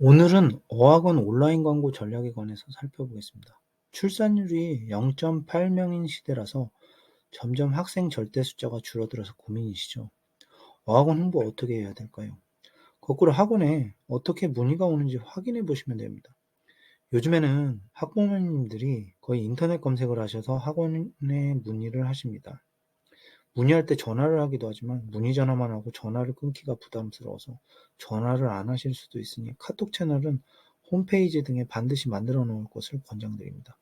오늘은 어학원 온라인 광고 전략에 관해서 살펴보겠습니다. 출산율이 0.8명인 시대라서 점점 학생 절대 숫자가 줄어들어서 고민이시죠? 어학원 홍보 어떻게 해야 될까요? 거꾸로 학원에 어떻게 문의가 오는지 확인해 보시면 됩니다. 요즘에는 학부모님들이 거의 인터넷 검색을 하셔서 학원에 문의를 하십니다. 문의할 때 전화를 하기도 하지만 문의 전화만 하고 전화를 끊기가 부담스러워서 전화를 안 하실 수도 있으니 카톡 채널은 홈페이지 등에 반드시 만들어 놓을 것을 권장드립니다.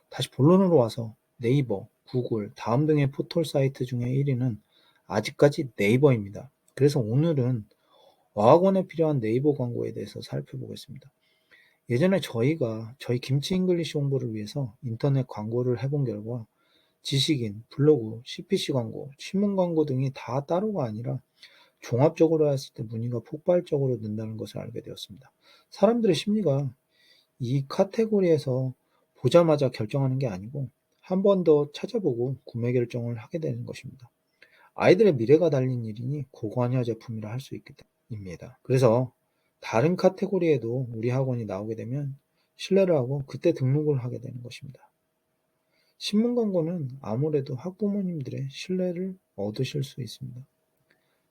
다시 본론으로 와서 네이버, 구글, 다음 등의 포털 사이트 중에 1위는 아직까지 네이버입니다. 그래서 오늘은 어학원에 필요한 네이버 광고에 대해서 살펴보겠습니다. 예전에 저희 김치 잉글리시 홍보를 위해서 인터넷 광고를 해본 결과 지식인, 블로그, CPC 광고, 신문 광고 등이 다 따로가 아니라 종합적으로 했을 때 문의가 폭발적으로 는다는 것을 알게 되었습니다. 사람들의 심리가 이 카테고리에서 보자마자 결정하는 게 아니고 한 번 더 찾아보고 구매 결정을 하게 되는 것입니다. 아이들의 미래가 달린 일이니 고관여 제품이라 할 수 있기 때문입니다. 그래서 다른 카테고리에도 우리 학원이 나오게 되면 신뢰를 하고 그때 등록을 하게 되는 것입니다. 신문 광고는 아무래도 학부모님들의 신뢰를 얻으실 수 있습니다.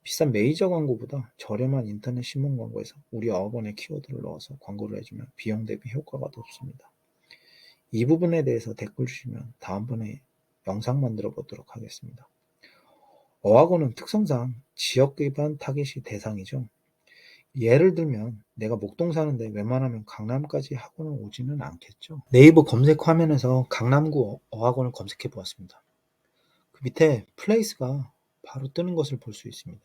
비싼 메이저 광고보다 저렴한 인터넷 신문 광고에서 우리 어학원의 키워드를 넣어서 광고를 해주면 비용 대비 효과가 높습니다. 이 부분에 대해서 댓글 주시면 다음번에 영상 만들어 보도록 하겠습니다. 어학원은 특성상 지역 기반 타깃이 대상이죠. 예를 들면 내가 목동 사는데 웬만하면 강남까지 학원을 오지는 않겠죠. 네이버 검색 화면에서 강남구 어학원을 검색해 보았습니다. 그 밑에 플레이스가 바로 뜨는 것을 볼 수 있습니다.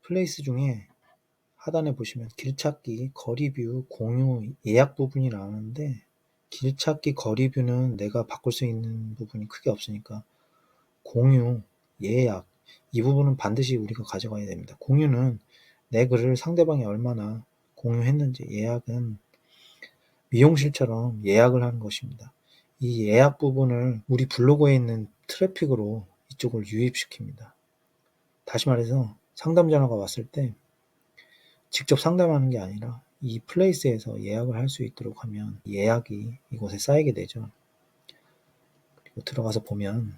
플레이스 중에 하단에 보시면 길찾기, 거리뷰, 공유, 예약 부분이 나오는데 길찾기, 거리뷰는 내가 바꿀 수 있는 부분이 크게 없으니까 공유, 예약 이 부분은 반드시 우리가 가져가야 됩니다. 공유는 내 글을 상대방이 얼마나 공유했는지, 예약은 미용실처럼 예약을 하는 것입니다. 이 예약 부분을 우리 블로그에 있는 트래픽으로 이쪽을 유입시킵니다. 다시 말해서 상담 전화가 왔을 때 직접 상담하는 게 아니라 이 플레이스에서 예약을 할 수 있도록 하면 예약이 이곳에 쌓이게 되죠. 그리고 들어가서 보면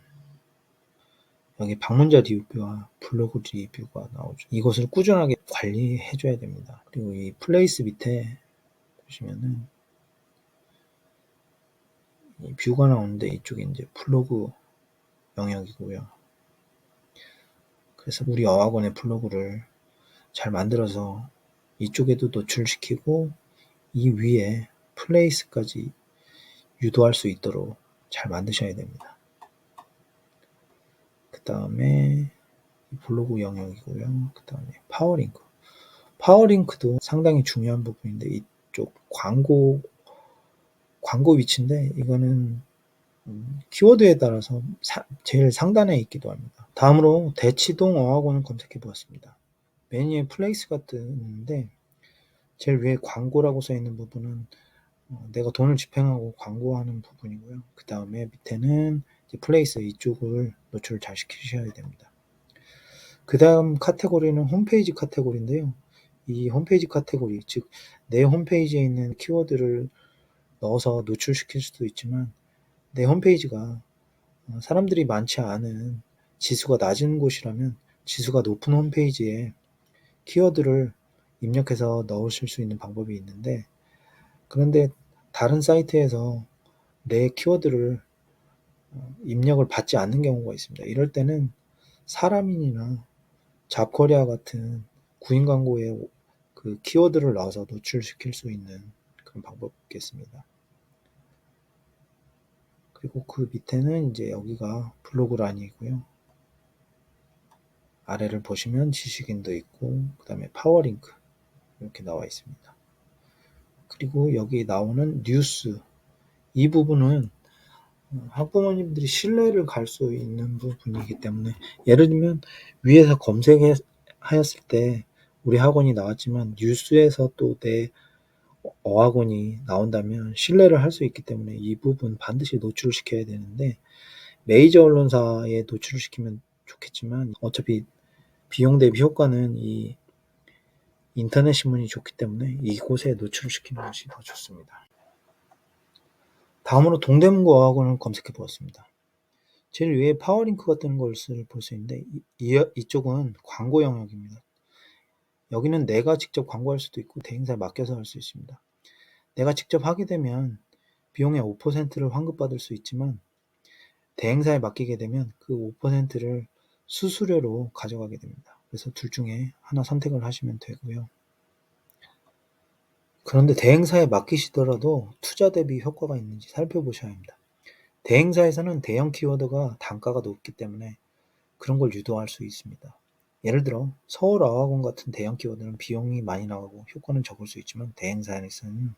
여기 방문자 리뷰와 블로그 리뷰가 나오죠. 이것을 꾸준하게 관리해 줘야 됩니다. 그리고 이 플레이스 밑에 보시면은 이 뷰가 나오는데 이쪽에 이제 블로그 영역이고요. 그래서 우리 어학원의 블로그를 잘 만들어서 이쪽에도 노출시키고 이 위에 플레이스까지 유도할 수 있도록 잘 만드셔야 됩니다. 그 다음에 블로그 영역이고요. 그 다음에 파워링크. 파워링크도 상당히 중요한 부분인데 이쪽 광고 위치인데 이거는 키워드에 따라서 제일 상단에 있기도 합니다. 다음으로 대치동 어학원을 검색해 보았습니다. 메뉴에 플레이스가 뜨는데 제일 위에 광고라고 써 있는 부분은 내가 돈을 집행하고 광고하는 부분이고요. 그 다음에 밑에는 플레이스 이쪽을 노출을 잘 시키셔야 됩니다. 그 다음 카테고리는 홈페이지 카테고리인데요. 이 홈페이지 카테고리, 즉 내 홈페이지에 있는 키워드를 넣어서 노출시킬 수도 있지만 내 홈페이지가 사람들이 많지 않은 지수가 낮은 곳이라면 지수가 높은 홈페이지에 키워드를 입력해서 넣으실 수 있는 방법이 있는데 그런데 다른 사이트에서 내 키워드를 입력을 받지 않는 경우가 있습니다. 이럴 때는 사람인이나 잡코리아 같은 구인 광고에 그 키워드를 넣어서 노출시킬 수 있는 그런 방법이 있겠습니다. 그리고 그 밑에는 이제 여기가 블로그란이고요. 아래를 보시면 지식인도 있고 그 다음에 파워링크 이렇게 나와 있습니다. 그리고 여기 나오는 뉴스 이 부분은 학부모님들이 신뢰를 갈 수 있는 부분이기 때문에 예를 들면 위에서 검색하였을 때 우리 학원이 나왔지만 뉴스에서 또 내 어학원이 나온다면 신뢰를 할 수 있기 때문에 이 부분 반드시 노출시켜야 되는데 메이저 언론사에 노출시키면 좋겠지만 어차피 비용 대비 효과는 이 인터넷 신문이 좋기 때문에 이곳에 노출시키는 것이 더 좋습니다. 다음으로 동대문구 어학원을 검색해 보았습니다. 제일 위에 파워링크가 뜨는 것을 볼 수 있는데 이쪽은 광고 영역입니다. 여기는 내가 직접 광고할 수도 있고 대행사에 맡겨서 할 수 있습니다. 내가 직접 하게 되면 비용의 5%를 환급받을 수 있지만 대행사에 맡기게 되면 그 5%를 수수료로 가져가게 됩니다. 그래서 둘 중에 하나 선택을 하시면 되고요. 그런데 대행사에 맡기시더라도 투자 대비 효과가 있는지 살펴보셔야 합니다. 대행사에서는 대형 키워드가 단가가 높기 때문에 그런 걸 유도할 수 있습니다. 예를 들어 서울어학원 같은 대형 키워드는 비용이 많이 나가고 효과는 적을 수 있지만 대행사에서는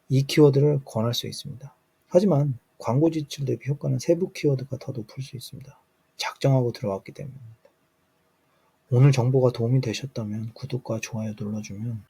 이 키워드를 권할 수 있습니다. 하지만 광고 지출 대비 효과는 세부 키워드가 더 높을 수 있습니다. 작정하고 들어왔기 때문입니다. 오늘 정보가 도움이 되셨다면 구독과 좋아요 눌러주면